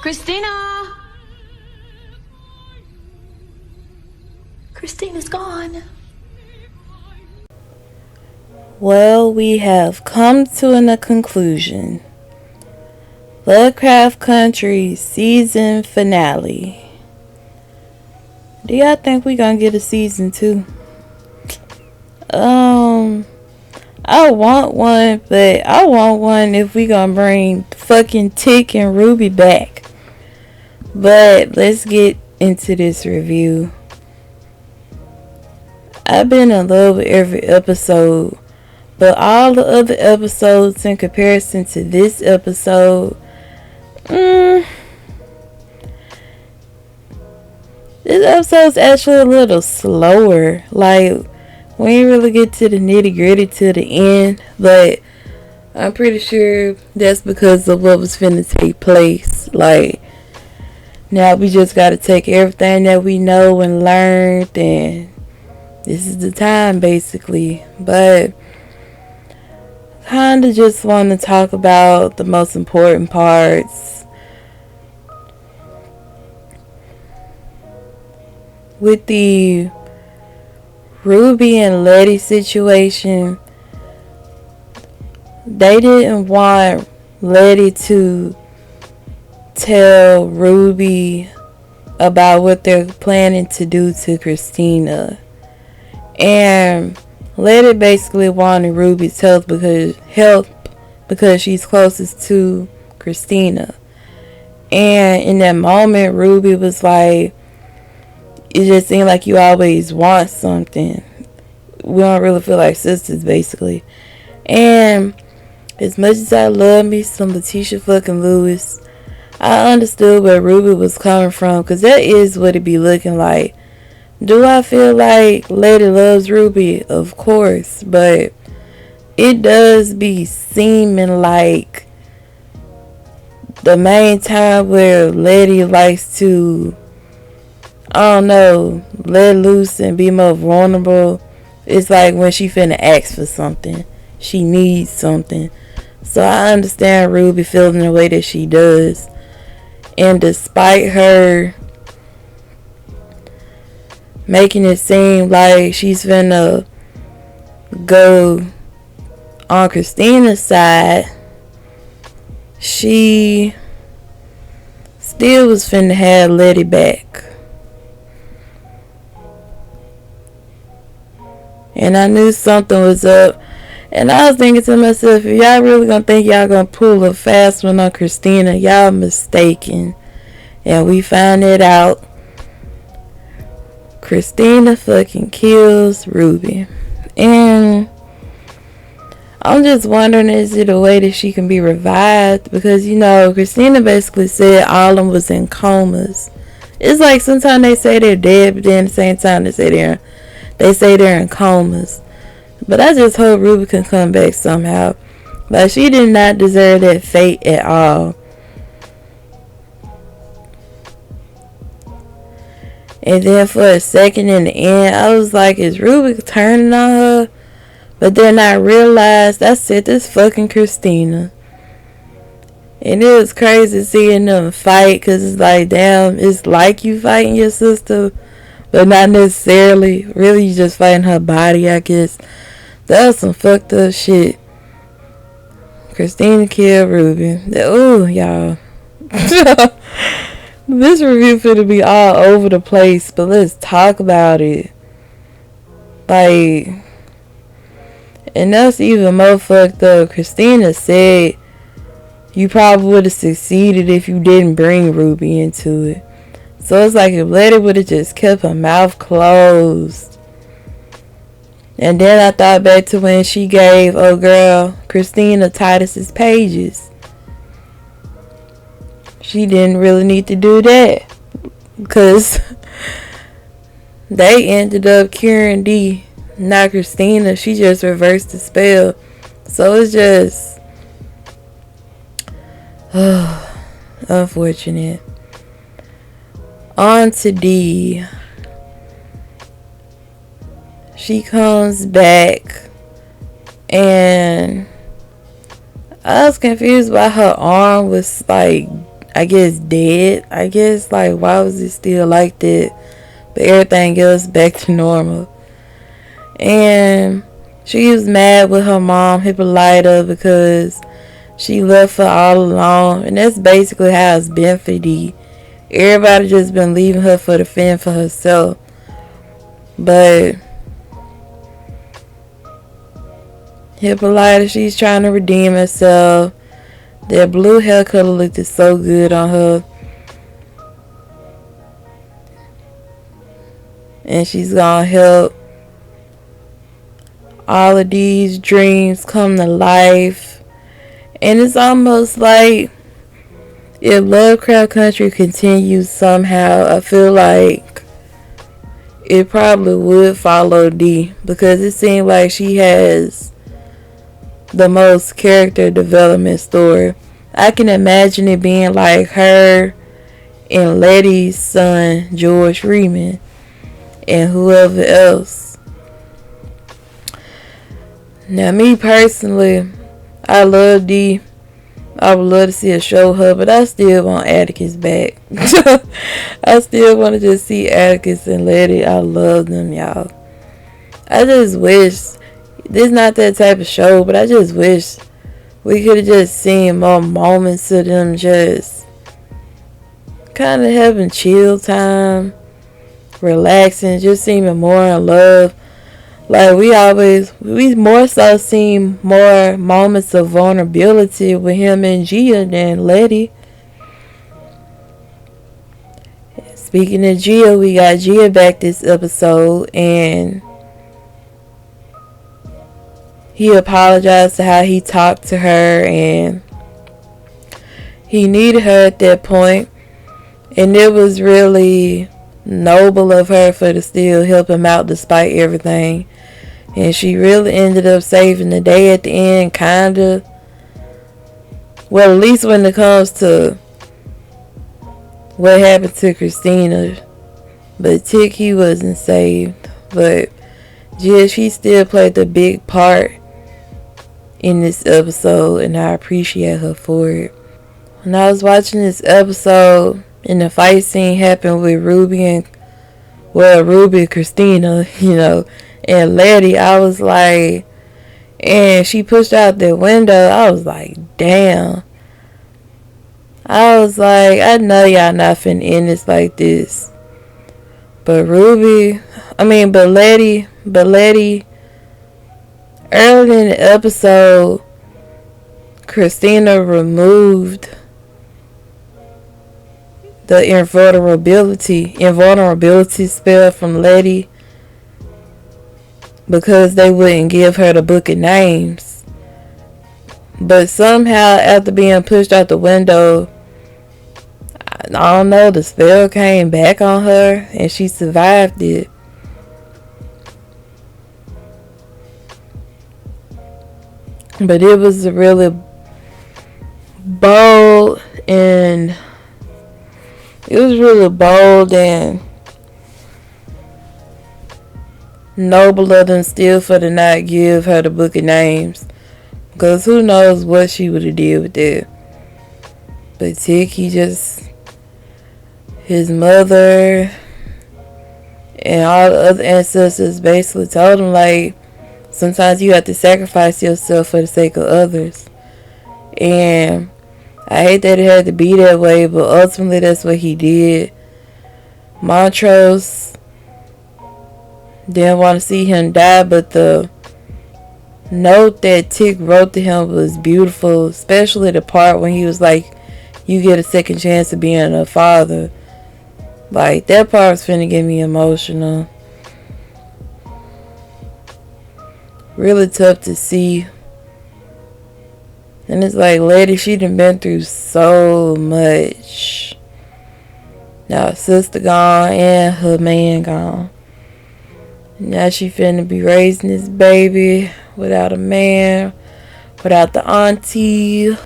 Christina! Christina's gone. Well, we have come to a conclusion. Lovecraft Country season finale. Do y'all think we gonna get a season 2? I want one, but I want one if we gonna bring fucking Tick and Ruby back. But let's get into this review. I've been in love with every episode, but all the other episodes in comparison to this episode, this episode's actually a little slower. Like, we ain't really get to the nitty gritty to the end, but I'm pretty sure that's because of what was finna take place. Like, now we just gotta take everything that we know and learned, and this is the time basically. But kinda just want to talk about the most important parts. With the Ruby and Letty situation, they didn't want Letty to tell Ruby about what they're planning to do to Christina. And Letty basically wanted Ruby's help because she's closest to Christina. And in that moment, Ruby was like, it just seemed like you always want something. We don't really feel like sisters, basically. And as much as I love me some Letitia fucking Lewis, I understood where Ruby was coming from, because that is what it be looking like. Do I feel like Letty loves Ruby? Of course. But it does be seeming like the main time where Letty likes to, I don't know, let loose and be more vulnerable. It's like when she finna ask for something. She needs something. So I understand Ruby feeling the way that she does. And despite her making it seem like she's finna go on Christina's side, she still was finna have Letty back. And I knew something was up. And I was thinking to myself, if y'all really gonna think y'all gonna pull a fast one on Christina, y'all mistaken. And we found it out. Christina fucking kills Ruby. And I'm just wondering, is it a way that she can be revived? Because, you know, Christina basically said all of them was in comas. It's like sometimes they say they're dead, but then at the same time they say they're in comas. But I just hope Ruby can come back somehow. Like, she did not deserve that fate at all. And then for a second in the end, I was like, is Ruby turning on her? But then I realized, I said, this fucking Christina. And it was crazy seeing them fight, because it's like, damn, it's like you fighting your sister, but not necessarily. Really, you just fighting her body, I guess. That was some fucked up shit. Christina killed Ruby. Ooh, y'all. This review finna be all over the place, but let's talk about it. Like, and that's even more fucked up. Christina said you probably would have succeeded if you didn't bring Ruby into it. So it's like if Letty would have just kept her mouth closed. And then I thought back to when she gave old girl Christina Titus's pages. She didn't really need to do that, because they ended up curing D, not Christina. She just reversed the spell. So it's just unfortunate. On to D. She comes back, and I was confused why her arm was like, I guess, dead. I guess, like, why was it still like that? But everything else back to normal. And she was mad with her mom, Hippolyta, because she left her all alone. And that's basically how it's been for Dee. Everybody just been leaving her for the fend for herself. But Hippolyta, she's trying to redeem herself. That blue hair color looked so good on her. And she's gonna help all of these dreams come to life. And it's almost like if Lovecraft Country continues somehow, I feel like it probably would follow Dee, because it seems like she has the most character development story. I can imagine it being like her and Letty's son, George Freeman, and whoever else. Now, me personally, I love Dee. I would love to see a show her, but I still want Atticus back. I still want to just see Atticus and Letty. I love them, y'all. I just wish, this is not that type of show, but I just wish we could have just seen more moments of them just kind of having chill time, relaxing, just seeming more in love. Like, we more so seen more moments of vulnerability with him and Gia than Letty. Speaking of Gia, we got Gia back this episode, and he apologized to how he talked to her, and he needed her at that point, and it was really noble of her for to still help him out despite everything. And she really ended up saving the day at the end, kinda. Well, at least when it comes to what happened to Christina. But Tick, he wasn't saved. But Jill, she still played the big part in this episode, and I appreciate her for it. When I was watching this episode, and the fight scene happened with Ruby and Christina, and Letty, I was like, and she pushed out the window, I was like, damn. I was like, I know y'all not finna end this like this. But Letty, early in the episode, Christina removed the invulnerability spell from Letty because they wouldn't give her the book of names. But somehow, after being pushed out the window, I don't know, the spell came back on her and she survived it. But it was a really bold and noble of them still for to not give her the book of names. Because who knows what she would have did with that. But Tick, his mother and all the other ancestors basically told him, like, sometimes you have to sacrifice yourself for the sake of others. And I hate that it had to be that way, but ultimately that's what he did. Montrose didn't want to see him die, but the note that Tick wrote to him was beautiful, especially the part when he was like, you get a second chance of being a father. Like, that part was finna get me emotional. Really tough to see. And it's like, Letty, she done been through so much. Now her sister gone and her man gone. Now she finna be raising this baby without a man, without the auntie.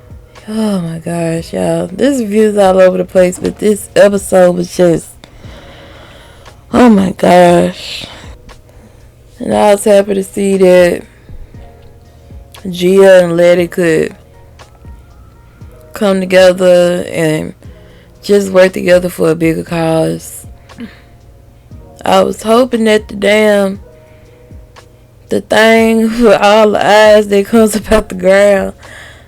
Oh my gosh, y'all. This review's all over the place, but this episode was just, oh my gosh. And I was happy to see that Gia and Letty could come together and just work together for a bigger cause. I was hoping that the thing with all the eyes that comes about the ground,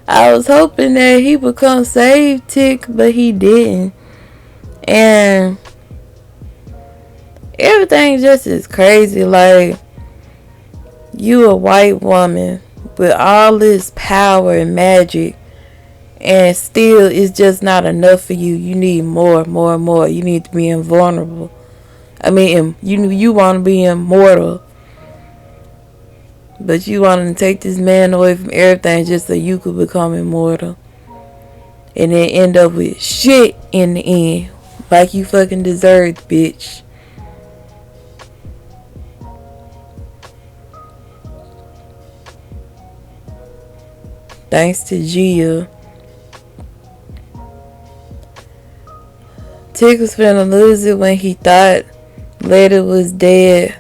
I was hoping that he would come save Tick, but he didn't. And everything just is crazy. Like, you a white woman with all this power and magic, and still it's just not enough for you. You need more, more, more. You need to be invulnerable. I mean, you want to be immortal, but you want to take this man away from everything just so you could become immortal, and then end up with shit in the end, like you fucking deserved, bitch. Thanks to Gia. Tick was finna lose it when he thought Lady was dead,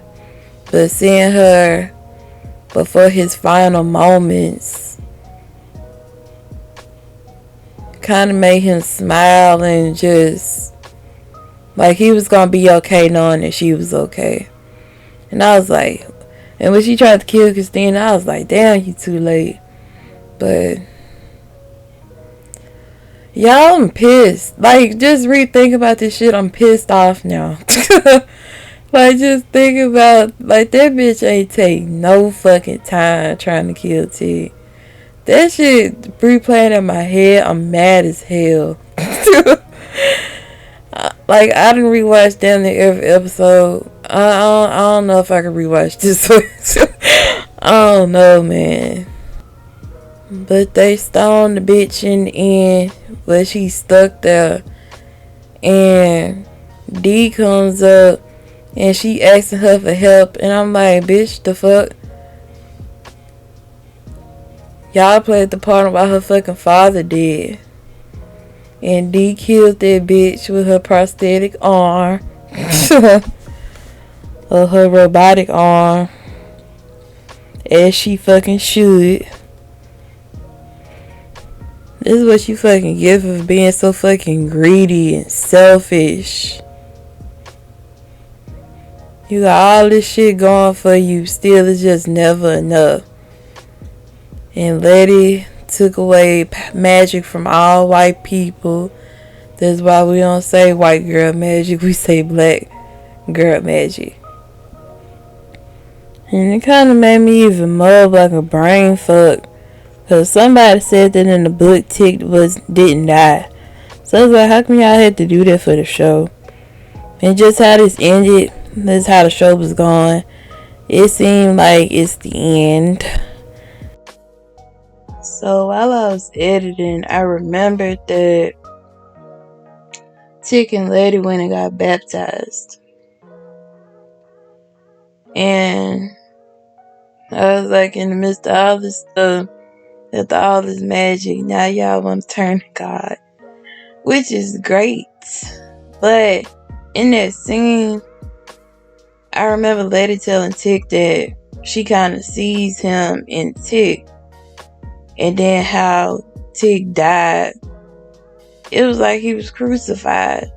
but seeing her before his final moments kind of made him smile, and just like he was gonna be okay knowing that she was okay. And I was like, and when she tried to kill Christina, I was like, damn, you too late. But y'all, I'm pissed. Like, just rethink about this shit. I'm pissed off now. Like, just think about, like, that bitch ain't take no fucking time trying to kill T. That shit replaying in my head. I'm mad as hell. Like, I didn't rewatch damn near every episode. I don't know if I can rewatch this one. I don't know, man. But they stoned the bitch in the end, but she stuck there. And D comes up and she asking her for help, and I'm like, bitch, the fuck? Y'all played the part about her fucking father dead. And D killed that bitch with her prosthetic arm. Or her robotic arm. As she fucking should. This is what you fucking get for being so fucking greedy and selfish. You got all this shit going for you, still it's just never enough. And Letty took away magic from all white people. That's why we don't say white girl magic, we say black girl magic. And it kind of made me even more like a brain fuck. Cause somebody said that in the book Tick didn't die. So I was like, how come y'all had to do that for the show? And just how this ended, that's how the show was going. It seemed like it's the end. So while I was editing, I remembered that Tick and Letty went and got baptized. And I was like, in the midst of all this stuff, after all this magic, now y'all want to turn to God, which is great. But in that scene, I remember Letty telling Tick that she kind of sees him in Tick, and then how Tick died. It was like he was crucified.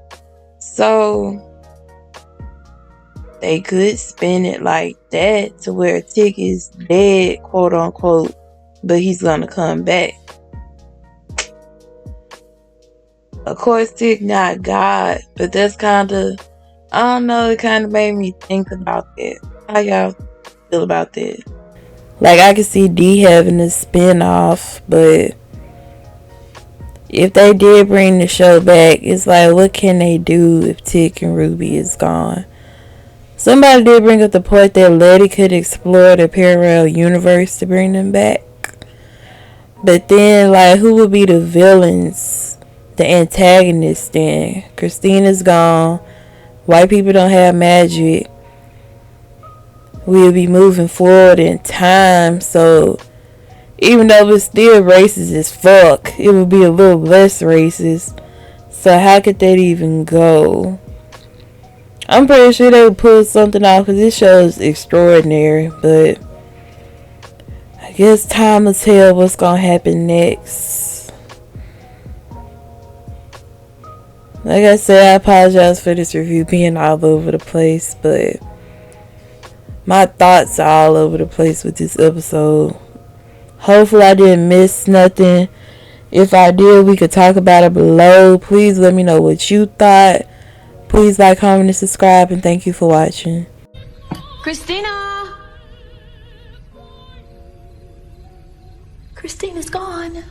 So they could spin it like that to where Tick is dead, quote unquote, but he's gonna come back. Of course, Tick not God, but that's kind of, I don't know, it kind of made me think about that. How y'all feel about that? Like, I could see D having a spin-off, but if they did bring the show back, it's like, what can they do if Tick and Ruby is gone? Somebody did bring up the point that Letty could explore the parallel universe to bring them back. But then, like, who would be the villains? The antagonists then? Christina's gone. White people don't have magic. We'll be moving forward in time, so even though it's still racist as fuck, it would be a little less racist. So how could that even go? I'm pretty sure they would pull something off because this show is extraordinary, but I guess time will tell what's gonna happen next. Like I said, I apologize for this review being all over the place, but my thoughts are all over the place with this episode. Hopefully I didn't miss nothing. If I did, we could talk about it below. Please let me know what you thought. Please like, comment, and subscribe, and thank you for watching. Christina! Christina's gone.